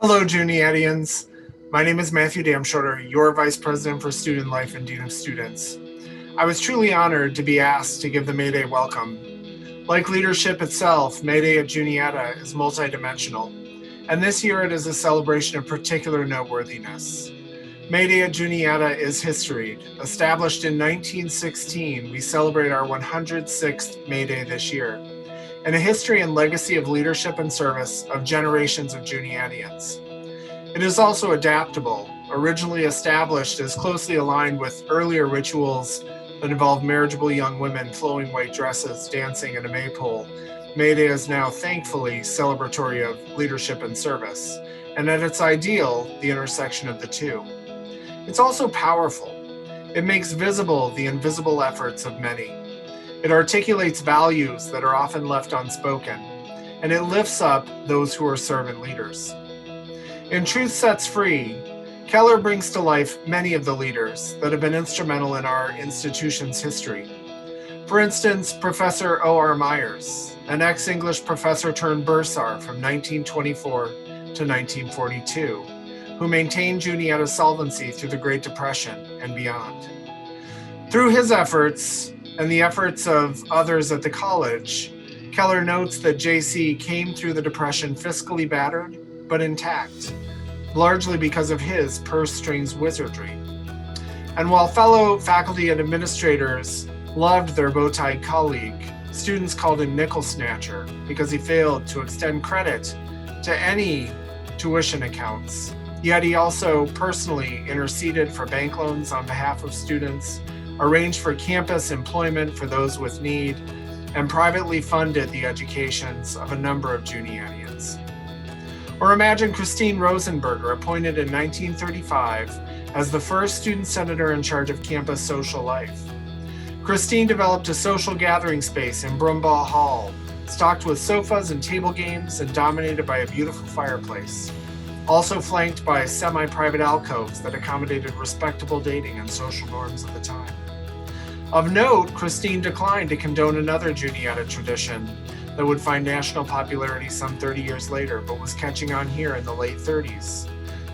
Hello, Juniatians. My name is Matthew Damshorter, your Vice President for Student Life and Dean of Students. I was truly honored to be asked to give the May Day welcome. Like leadership itself, May Day at Juniata is multidimensional, and this year it is a celebration of particular noteworthiness. May Day at Juniata is history. Established in 1916, we celebrate our 106th May Day this year, and a history and legacy of leadership and service of generations of Juniatians. It is also adaptable, originally established as closely aligned with earlier rituals that involve marriageable young women flowing white dresses, dancing in a maypole. May Day is now thankfully celebratory of leadership and service, and at its ideal, the intersection of the two. It's also powerful. It makes visible the invisible efforts of many. It articulates values that are often left unspoken, and it lifts up those who are servant leaders. In Truth Sets Free, Keller brings to life many of the leaders that have been instrumental in our institution's history. For instance, Professor O.R. Myers, an ex-English professor turned bursar from 1924 to 1942, who maintained Juniata's solvency through the Great Depression and beyond. Through his efforts and the efforts of others at the college, Keller notes that JC came through the Depression fiscally battered, but intact, largely because of his purse strings wizardry. And while fellow faculty and administrators loved their bow-tied colleague, students called him Nickel Snatcher because he failed to extend credit to any tuition accounts. Yet he also personally interceded for bank loans on behalf of students, arranged for campus employment for those with need, and privately funded the educations of a number of Juniatians. Or imagine Christine Rosenberger, appointed in 1935 as the first student senator in charge of campus social life. Christine developed a social gathering space in Brumbaugh Hall, stocked with sofas and table games and dominated by a beautiful fireplace, also flanked by semi-private alcoves that accommodated respectable dating and social norms of the time. Of note, Christine declined to condone another Juniata tradition that would find national popularity some 30 years later, but was catching on here in the late 30s.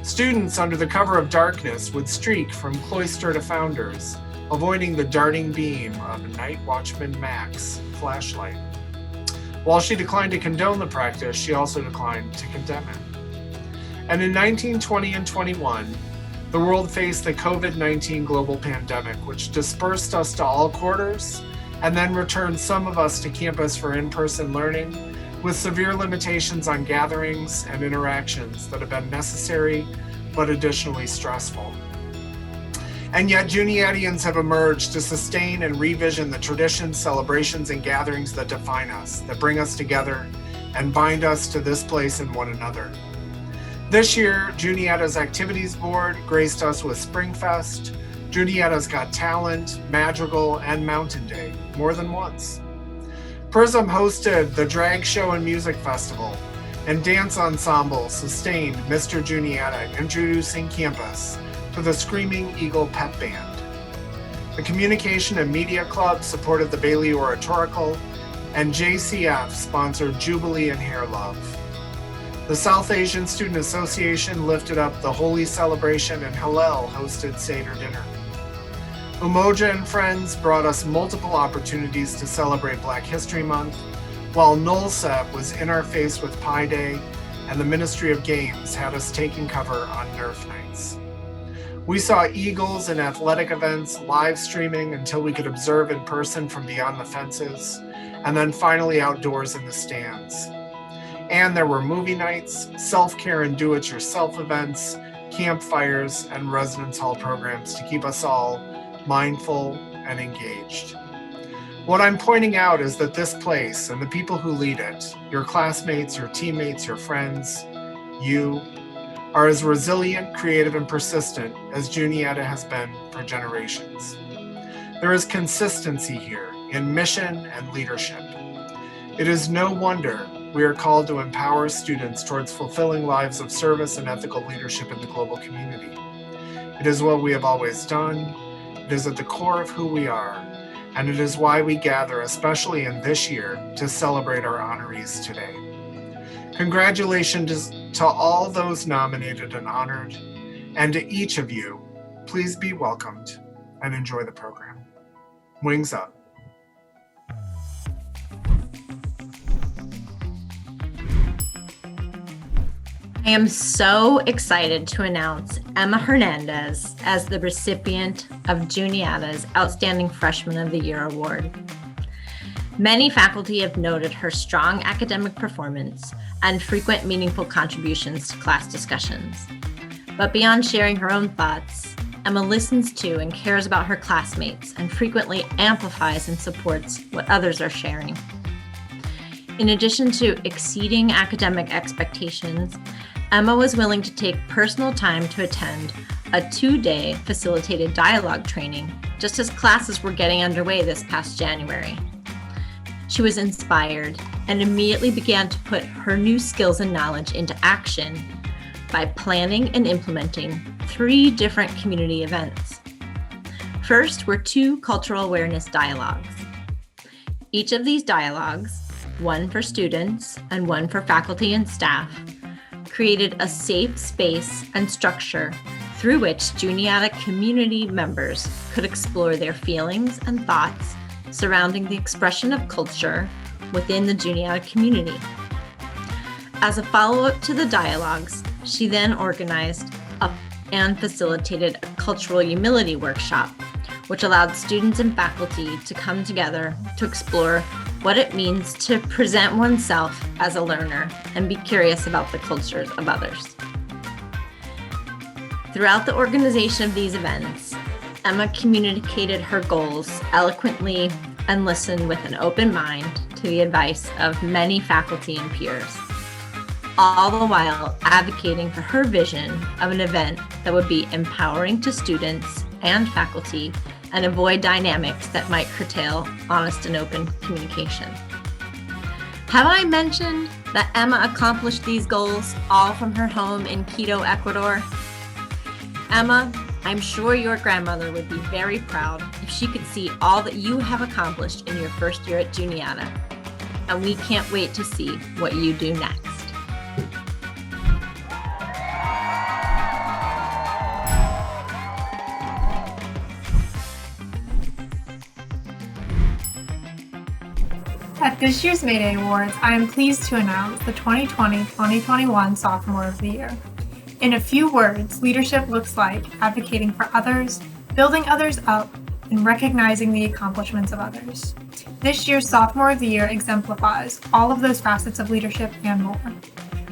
Students, under the cover of darkness, would streak from cloister to founders, avoiding the darting beam of Night Watchman Mac's flashlight. While she declined to condone the practice, she also declined to condemn it. And in 1920 and 21, the world faced the COVID-19 global pandemic, which dispersed us to all quarters and then returned some of us to campus for in-person learning, with severe limitations on gatherings and interactions that have been necessary but additionally stressful. And yet Juniatians have emerged to sustain and revision the traditions, celebrations, and gatherings that define us, that bring us together and bind us to this place and one another. This year, Juniata's Activities Board graced us with Springfest, Juniata's Got Talent, Madrigal, and Mountain Day, more than once. Prism hosted the Drag Show and Music Festival, and Dance Ensemble sustained Mr. Juniata, introducing campus to the Screaming Eagle Pep Band. The Communication and Media Club supported the Bailey Oratorical, and JCF sponsored Jubilee and Hair Love. The South Asian Student Association lifted up the Holy Celebration, and Hillel hosted Seder Dinner. Umoja and Friends brought us multiple opportunities to celebrate Black History Month, while Nullset was in our face with Pi Day, and the Ministry of Games had us taking cover on Nerf nights. We saw Eagles and athletic events live streaming until we could observe in person from beyond the fences, and then finally outdoors in the stands. And there were movie nights, self-care and do-it-yourself events, campfires, and residence hall programs to keep us all mindful and engaged. What I'm pointing out is that this place and the people who lead it, your classmates, your teammates, your friends, you, are as resilient, creative, and persistent as Juniata has been for generations. There is consistency here in mission and leadership. It is no wonder we are called to empower students towards fulfilling lives of service and ethical leadership in the global community. It is what we have always done. It is at the core of who we are, and it is why we gather, especially in this year, to celebrate our honorees today. Congratulations to all those nominated and honored, and to each of you, please be welcomed and enjoy the program. Wings up. I am so excited to announce Emma Hernandez as the recipient of Juniata's Outstanding Freshman of the Year Award. Many faculty have noted her strong academic performance and frequent meaningful contributions to class discussions. But beyond sharing her own thoughts, Emma listens to and cares about her classmates and frequently amplifies and supports what others are sharing. In addition to exceeding academic expectations, Emma was willing to take personal time to attend a 2-day facilitated dialogue training just as classes were getting underway this past January. She was inspired and immediately began to put her new skills and knowledge into action by planning and implementing 3 different community events. First were 2 cultural awareness dialogues. Each of these dialogues, one for students and one for faculty and staff, created a safe space and structure through which Juniata community members could explore their feelings and thoughts surrounding the expression of culture within the Juniata community. As a follow-up to the dialogues, she then organized and facilitated a cultural humility workshop, which allowed students and faculty to come together to explore what it means to present oneself as a learner and be curious about the cultures of others. Throughout the organization of these events, Emma communicated her goals eloquently and listened with an open mind to the advice of many faculty and peers, all the while advocating for her vision of an event that would be empowering to students and faculty and avoid dynamics that might curtail honest and open communication. Have I mentioned that Emma accomplished these goals all from her home in Quito, Ecuador? Emma, I'm sure your grandmother would be very proud if she could see all that you have accomplished in your first year at Juniata, and we can't wait to see what you do next. At this year's May Day Awards, I am pleased to announce the 2020-2021 Sophomore of the Year. In a few words, leadership looks like advocating for others, building others up, and recognizing the accomplishments of others. This year's Sophomore of the Year exemplifies all of those facets of leadership and more.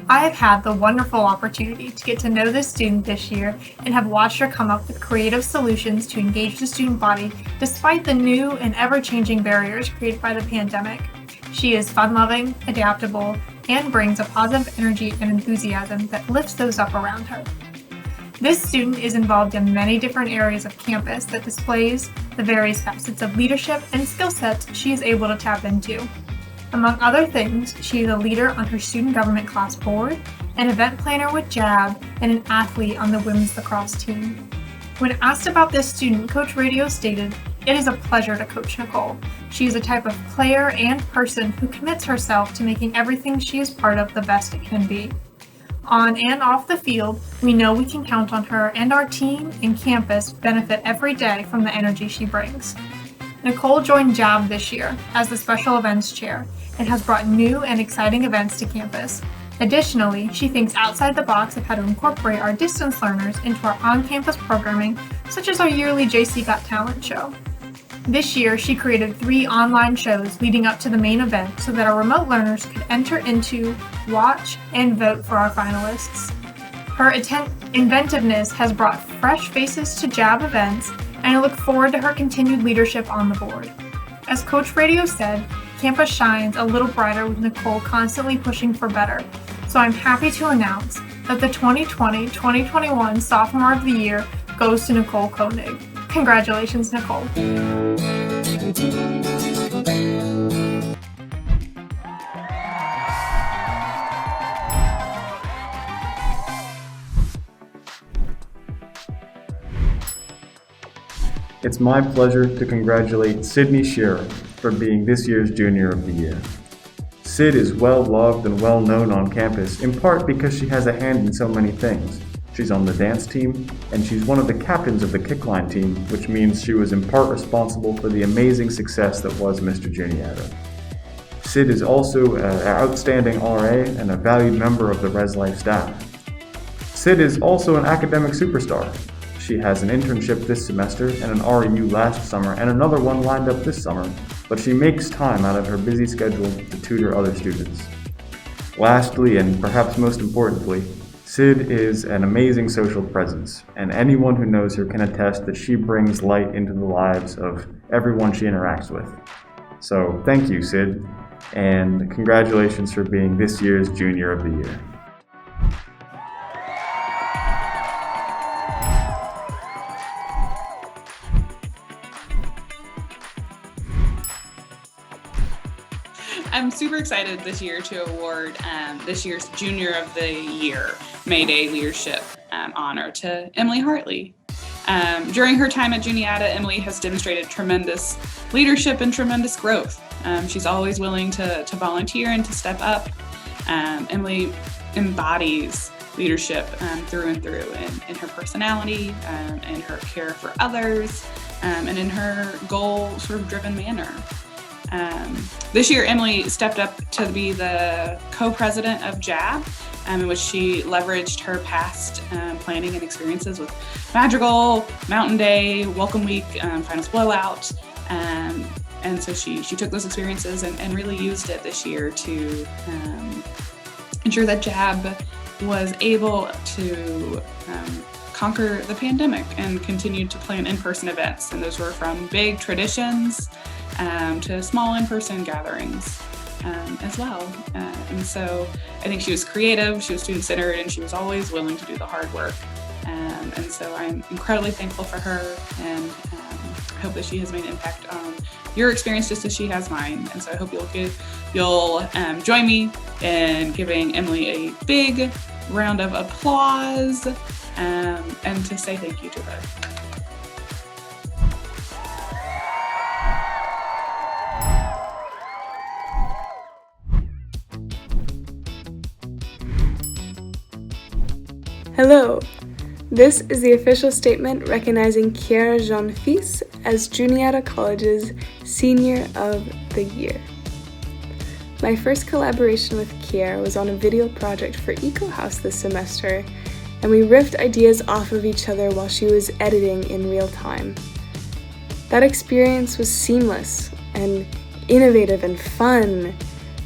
I have had the wonderful opportunity to get to know this student this year and have watched her come up with creative solutions to engage the student body despite the new and ever-changing barriers created by the pandemic. She is fun-loving, adaptable, and brings a positive energy and enthusiasm that lifts those up around her. This student is involved in many different areas of campus that displays the various facets of leadership and skill sets she is able to tap into. Among other things, she is a leader on her student government class board, an event planner with JAB, and an athlete on the women's lacrosse team. When asked about this student, Coach Radio stated, "It is a pleasure to coach Nicole. She is a type of player and person who commits herself to making everything she is part of the best it can be. On and off the field, we know we can count on her, and our team and campus benefit every day from the energy she brings." Nicole joined JAB this year as the Special Events Chair and has brought new and exciting events to campus. Additionally, she thinks outside the box of how to incorporate our distance learners into our on-campus programming, such as our yearly JC Got Talent show. This year, she created 3 online shows leading up to the main event so that our remote learners could enter into, watch, and vote for our finalists. Her inventiveness has brought fresh faces to JAB events, and I look forward to her continued leadership on the board. As Coach Radio said, campus shines a little brighter with Nicole constantly pushing for better, so I'm happy to announce that the 2020-2021 Sophomore of the Year goes to Nicole Koenig. Congratulations, Nicole. It's my pleasure to congratulate Sydney Shearer for being this year's Junior of the Year. Sid is well loved and well known on campus, in part because she has a hand in so many things. She's on the dance team, and she's one of the captains of the kickline team, which means she was in part responsible for the amazing success that was Mr. Juniata. Sid is also an outstanding RA and a valued member of the Res Life staff. Sid is also an academic superstar. She has an internship this semester and an REU last summer and another one lined up this summer, but she makes time out of her busy schedule to tutor other students. Lastly, and perhaps most importantly, Sid is an amazing social presence, and anyone who knows her can attest that she brings light into the lives of everyone she interacts with. So thank you, Sid, and congratulations for being this year's Junior of the Year. I'm super excited this year to award this year's Junior of the Year May Day Leadership honor to Emily Hartley. During her time at Juniata, Emily has demonstrated tremendous leadership and tremendous growth. She's always willing to volunteer and to step up. Emily embodies leadership through and through in her personality, in her care for others, and in her goal sort of driven manner. This year, Emily stepped up to be the co-president of JAB, in which she leveraged her past planning and experiences with Madrigal, Mountain Day, Welcome Week, Finals Blowout. And so she took those experiences and really used it this year to ensure that JAB was able to conquer the pandemic and continued to plan in-person events. And those were from big traditions to small in-person gatherings as well. And so I think she was creative, she was student-centered, and she was always willing to do the hard work. And so I'm incredibly thankful for her, and I hope that she has made an impact on your experience just as she has mine. And so I hope you'll join me in giving Emily a big round of applause and to say thank you to her. Hello! This is the official statement recognizing Kiara Jean-Fils as Juniata College's Senior of the Year. My first collaboration with Kiara was on a video project for EcoHouse this semester, and we riffed ideas off of each other while she was editing in real time. That experience was seamless and innovative and fun,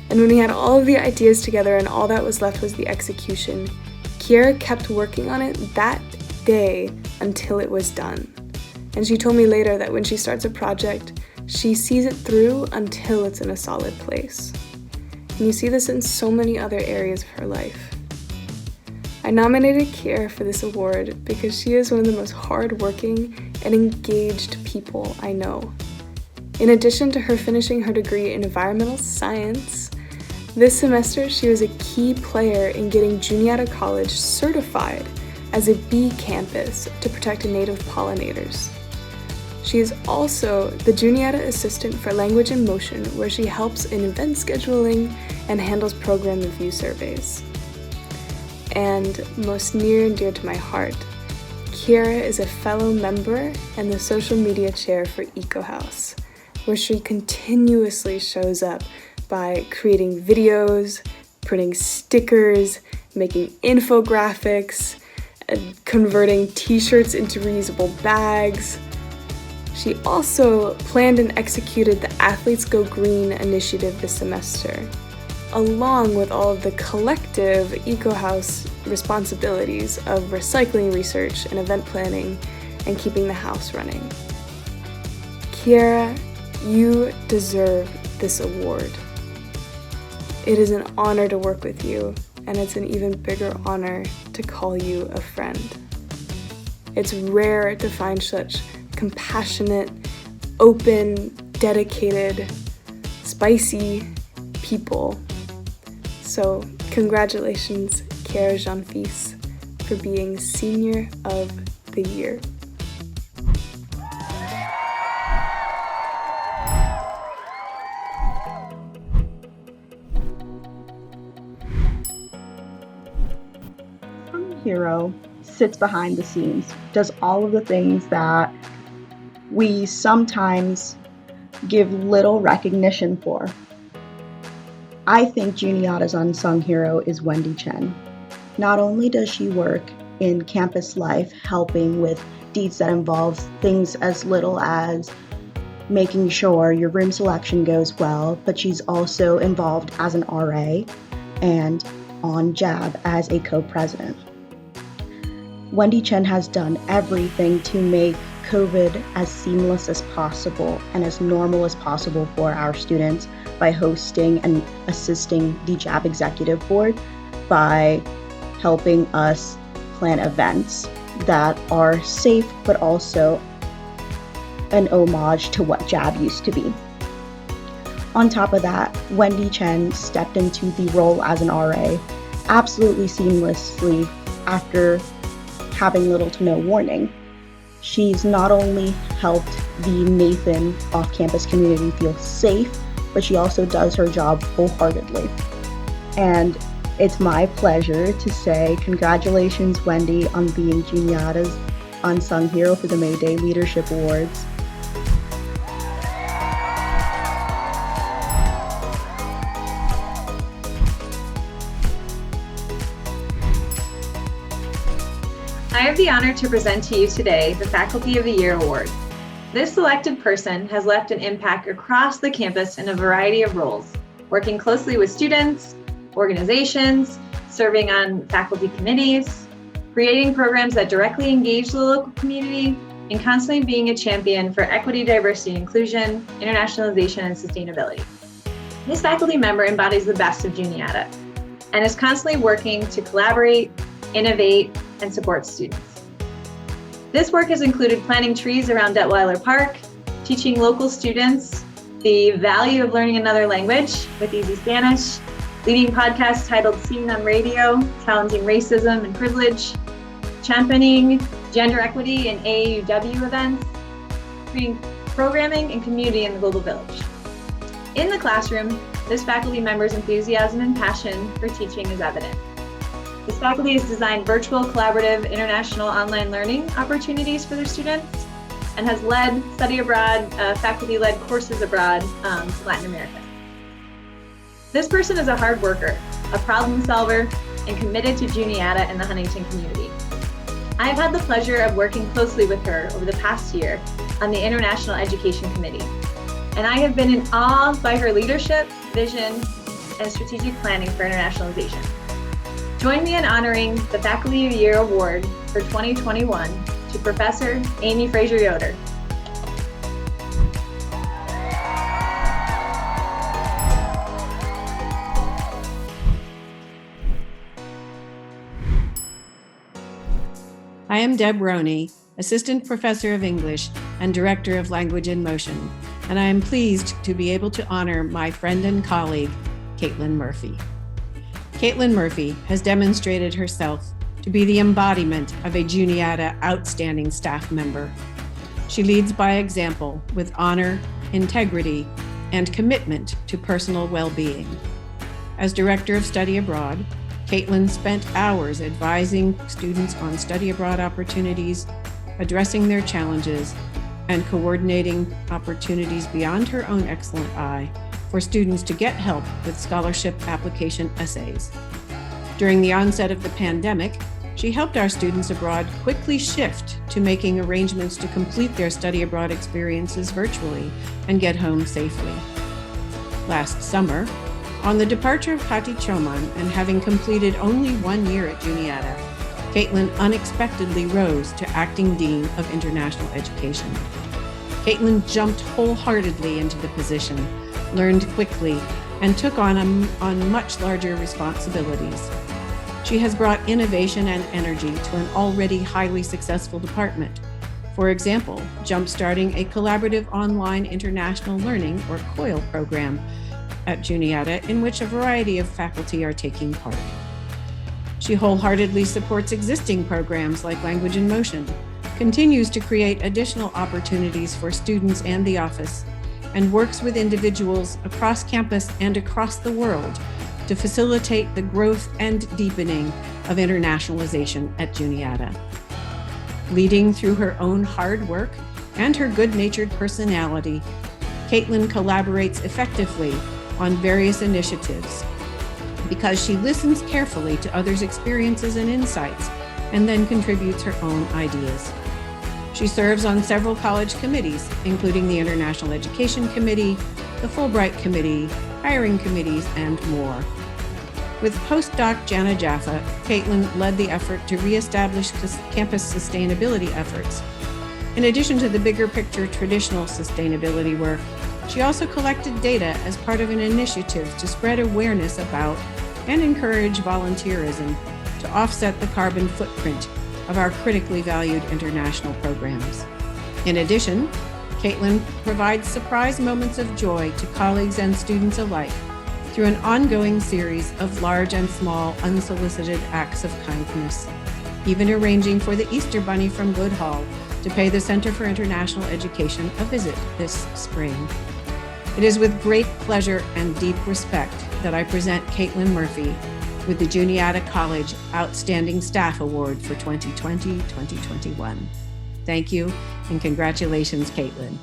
and when we had all of the ideas together and all that was left was the execution, Kiara kept working on it that day until it was done. And she told me later that when she starts a project, she sees it through until it's in a solid place. And you see this in so many other areas of her life. I nominated Kiara for this award because she is one of the most hardworking and engaged people I know. In addition to her finishing her degree in environmental science, this semester, she was a key player in getting Juniata College certified as a bee campus to protect native pollinators. She is also the Juniata Assistant for Language in Motion, where she helps in event scheduling and handles program review surveys. And most near and dear to my heart, Kiara is a fellow member and the social media chair for EcoHouse, where she continuously shows up by creating videos, printing stickers, making infographics, converting t-shirts into reusable bags. She also planned and executed the Athletes Go Green initiative this semester, along with all of the collective EcoHouse responsibilities of recycling research and event planning and keeping the house running. Kiara, you deserve this award. It is an honor to work with you, and it's an even bigger honor to call you a friend. It's rare to find such compassionate, open, dedicated, spicy people. So congratulations, Kiara Jean-Fils, for being Senior of the Year. Hero sits behind the scenes, does all of the things that we sometimes give little recognition for. I think Juniata's unsung hero is Wendy Chen. Not only does she work in campus life helping with deeds that involve things as little as making sure your room selection goes well, but she's also involved as an RA and on JAB as a co-president. Wendy Chen has done everything to make COVID as seamless as possible and as normal as possible for our students by hosting and assisting the JAB Executive Board by helping us plan events that are safe but also an homage to what JAB used to be. On top of that, Wendy Chen stepped into the role as an RA absolutely seamlessly after having little to no warning. She's not only helped the Nathan off-campus community feel safe, but she also does her job wholeheartedly. And it's my pleasure to say congratulations, Wendy, on being Juniata's Unsung Hero for the May Day Leadership Awards. I have the honor to present to you today the Faculty of the Year Award. This selected person has left an impact across the campus in a variety of roles, working closely with students, organizations, serving on faculty committees, creating programs that directly engage the local community, and constantly being a champion for equity, diversity, and inclusion, internationalization, and sustainability. This faculty member embodies the best of Juniata and is constantly working to collaborate, innovate, and support students. This work has included planting trees around Detweiler Park, teaching local students the value of learning another language with Easy Spanish, leading podcasts titled Seen on Radio, challenging racism and privilege, championing gender equity in AAUW events, creating programming and community in the global village. In the classroom, this faculty member's enthusiasm and passion for teaching is evident. This faculty has designed virtual, collaborative, international online learning opportunities for their students and has led study abroad, faculty-led courses abroad to Latin America. This person is a hard worker, a problem solver, and committed to Juniata and the Huntington community. I have had the pleasure of working closely with her over the past year on the International Education Committee, and I have been in awe by her leadership, vision, and strategic planning for internationalization. Join me in honoring the Faculty of the Year Award for 2021 to Professor Amy Fraser-Yoder. I am Deb Roney, Assistant Professor of English and Director of Language in Motion, and I am pleased to be able to honor my friend and colleague, Caitlin Murphy. Caitlin Murphy has demonstrated herself to be the embodiment of a Juniata outstanding staff member. She leads by example with honor, integrity, and commitment to personal well-being. As Director of Study Abroad, Caitlin spent hours advising students on study abroad opportunities, addressing their challenges, and coordinating opportunities beyond her own excellent eye for students to get help with scholarship application essays. During the onset of the pandemic, she helped our students abroad quickly shift to making arrangements to complete their study abroad experiences virtually and get home safely. Last summer, on the departure of Kati Choman and having completed only 1 year at Juniata, Caitlin unexpectedly rose to Acting Dean of International Education. Caitlin jumped wholeheartedly into the position, learned quickly, and took on much larger responsibilities. She has brought innovation and energy to an already highly successful department. For example, jump-starting a collaborative online international learning, or COIL program, at Juniata, in which a variety of faculty are taking part. She wholeheartedly supports existing programs like Language in Motion, continues to create additional opportunities for students and the office, and works with individuals across campus and across the world to facilitate the growth and deepening of internationalization at Juniata. Leading through her own hard work and her good-natured personality, Caitlin collaborates effectively on various initiatives because she listens carefully to others' experiences and insights and then contributes her own ideas. She serves on several college committees, including the International Education Committee, the Fulbright Committee, hiring committees, and more. With postdoc Jana Jaffa, Caitlin led the effort to reestablish campus sustainability efforts. In addition to the bigger picture traditional sustainability work, she also collected data as part of an initiative to spread awareness about and encourage volunteerism to offset the carbon footprint of our critically valued international programs. In addition, Caitlin provides surprise moments of joy to colleagues and students alike through an ongoing series of large and small unsolicited acts of kindness, even arranging for the Easter Bunny from Goodhall to pay the Center for International Education a visit this spring. It is with great pleasure and deep respect that I present Caitlin Murphy with the Juniata College Outstanding Staff Award for 2020-2021. Thank you, and congratulations, Caitlin.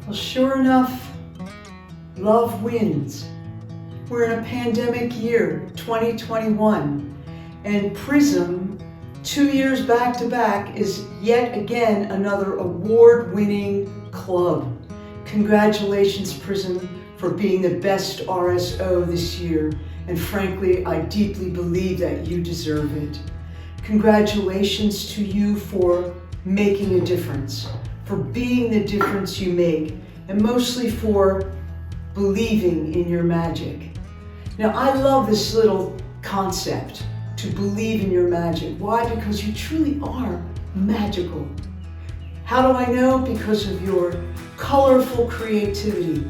Well, sure enough, love wins. We're in a pandemic year, 2021, and Prism, 2 years back to back, is yet again another award-winning club. Congratulations, Prism, for being the best RSO this year, and frankly, I deeply believe that you deserve it. Congratulations to you for making a difference, for being the difference you make, and mostly for believing in your magic. Now, I love this little concept, to believe in your magic. Why? Because you truly are magical. How do I know? Because of your colorful creativity,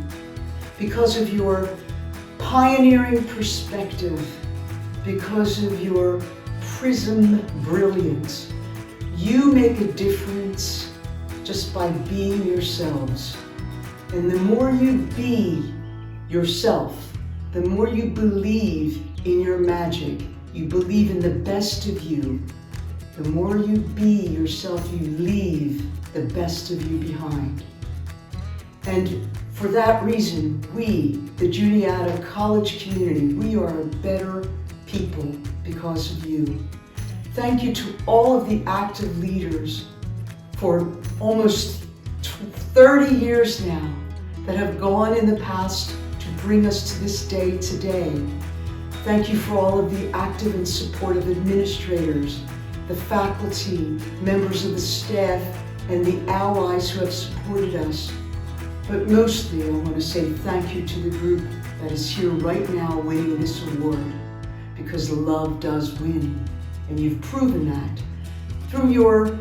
because of your pioneering perspective, because of your prism brilliance. You make a difference just by being yourselves. And the more you be yourself, the more you believe in your magic, you believe in the best of you, the more you be yourself, you leave the best of you behind. And for that reason, we, the Juniata College community, we are better people because of you. Thank you to all of the active leaders for almost 30 years now that have gone in the past to bring us to this day today. Thank you for all of the active and supportive administrators, the faculty, members of the staff, and the allies who have supported us. But mostly I want to say thank you to the group that is here right now winning this award, because love does win, and you've proven that through your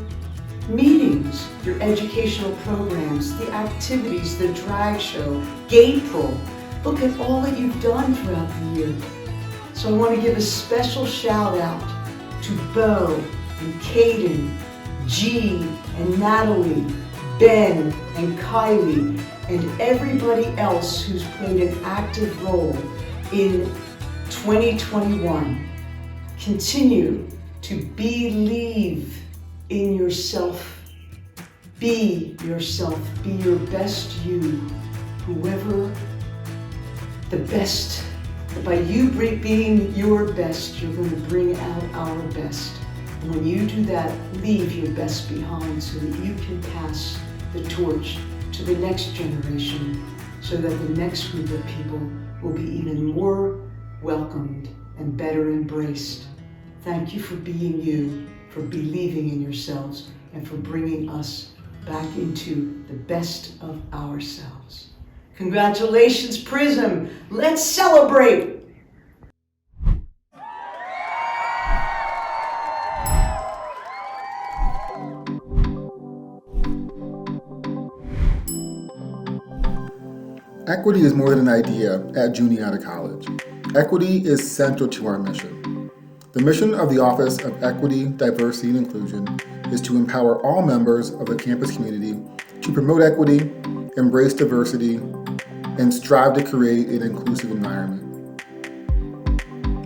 meetings, your educational programs, the activities, the drag show, April. Look at all that you've done throughout the year. So I want to give a special shout out to Bo and Caden, G and Natalie, Ben and Kylie, and everybody else who's played an active role in 2021. Continue to believe in yourself. Be yourself. Be your best you. Whoever the best. By you being your best, you're going to bring out our best. And when you do that, leave your best behind so that you can pass the torch to the next generation, so that the next group of people will be even more welcomed and better embraced. Thank you for being you, for believing in yourselves, and for bringing us back into the best of ourselves. Congratulations, Prism. Let's celebrate. Equity is more than an idea at Juniata College. Equity is central to our mission. The mission of the Office of Equity, Diversity, and Inclusion is to empower all members of the campus community to promote equity, embrace diversity, and strive to create an inclusive environment.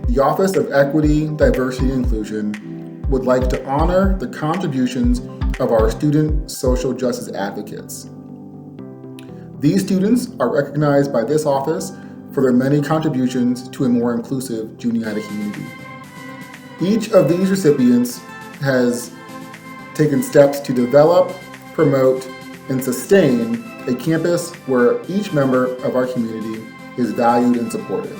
The Office of Equity, Diversity, and Inclusion would like to honor the contributions of our student social justice advocates. These students are recognized by this office for their many contributions to a more inclusive Juniata community. Each of these recipients has taken steps to develop, promote, and sustain a campus where each member of our community is valued and supported.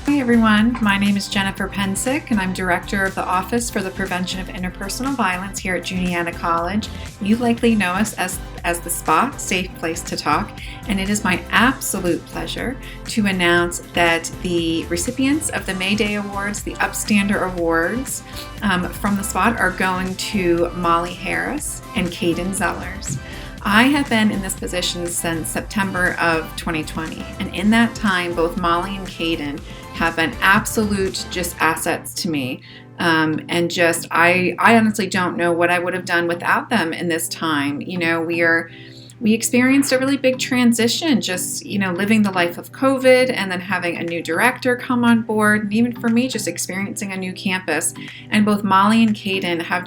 Hi everyone, my name is Jennifer Pensick and I'm Director of the Office for the Prevention of Interpersonal Violence here at Juniata College. You likely know us as the SPOT, Safe Place to Talk, and it is my absolute pleasure to announce that the recipients of the May Day Awards, the Upstander Awards from the SPOT are going to Molly Harris and Caden Zellers. I have been in this position since September of 2020, and in that time, both Molly and Caden have been absolute just assets to me. And just, I honestly don't know what I would have done without them in this time. You know, we experienced a really big transition, just, you know, living the life of COVID and then having a new director come on board, and even for me, just experiencing a new campus. And both Molly and Caden have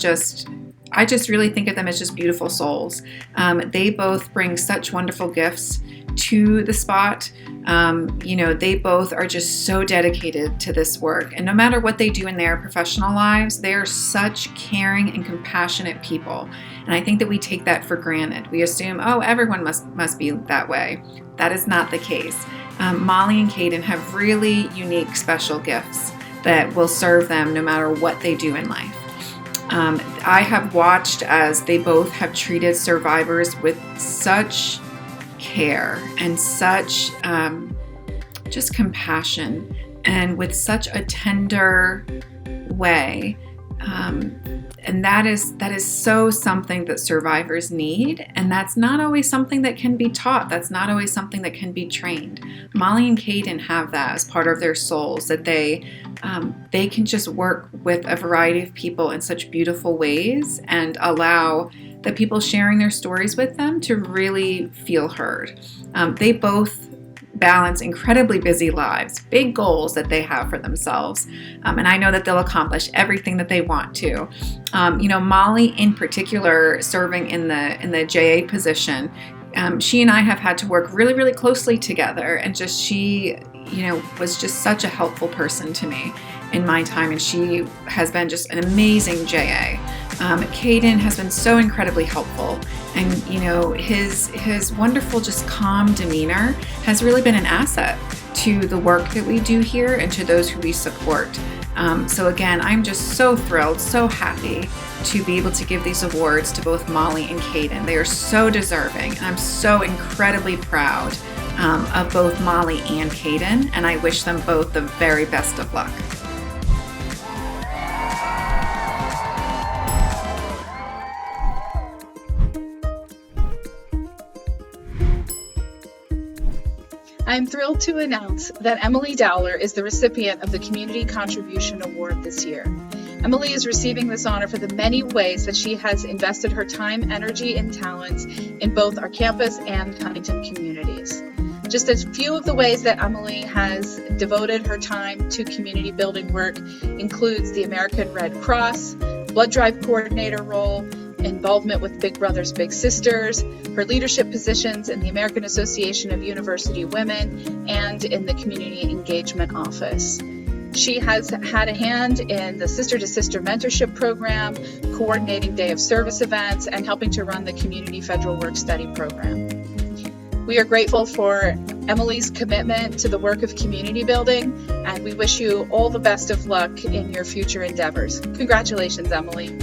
I just really think of them as just beautiful souls. They both bring such wonderful gifts to the SPOT. You know, they both are just so dedicated to this work. And no matter what they do in their professional lives, they are such caring and compassionate people. And I think that we take that for granted. We assume, oh, everyone must be that way. That is not the case. Molly and Caden have really unique, special gifts that will serve them no matter what they do in life. I have watched as they both have treated survivors with such care and such just compassion and with such a tender way. And that is so something that survivors need, and that's not always something that can be taught. That's not always something that can be trained. Molly and Caden have that as part of their souls, that they can just work with a variety of people in such beautiful ways and allow the people sharing their stories with them to really feel heard. They both balance incredibly busy lives, big goals that they have for themselves, and I know that they'll accomplish everything that they want to. You know, Molly in particular, serving in the JA position, she and I have had to work really, really closely together, and just she, you know, was just such a helpful person to me in my time, and she has been just an amazing JA. Caden has been so incredibly helpful, and you know, his wonderful, just calm demeanor has really been an asset to the work that we do here and to those who we support. So again, I'm just so thrilled, so happy to be able to give these awards to both Molly and Caden. They are so deserving, and I'm so incredibly proud of both Molly and Caden, and I wish them both the very best of luck. I'm thrilled to announce that Emily Dowler is the recipient of the Community Contribution Award this year. Emily is receiving this honor for the many ways that she has invested her time, energy, and talents in both our campus and Huntington communities. Just a few of the ways that Emily has devoted her time to community building work includes the American Red Cross, blood drive coordinator role, involvement with Big Brothers Big Sisters, her leadership positions in the American Association of University Women, and in the Community Engagement Office. She has had a hand in the Sister to Sister Mentorship Program, coordinating Day of Service events, and helping to run the Community Federal Work Study Program. We are grateful for Emily's commitment to the work of community building, and we wish you all the best of luck in your future endeavors. Congratulations, Emily.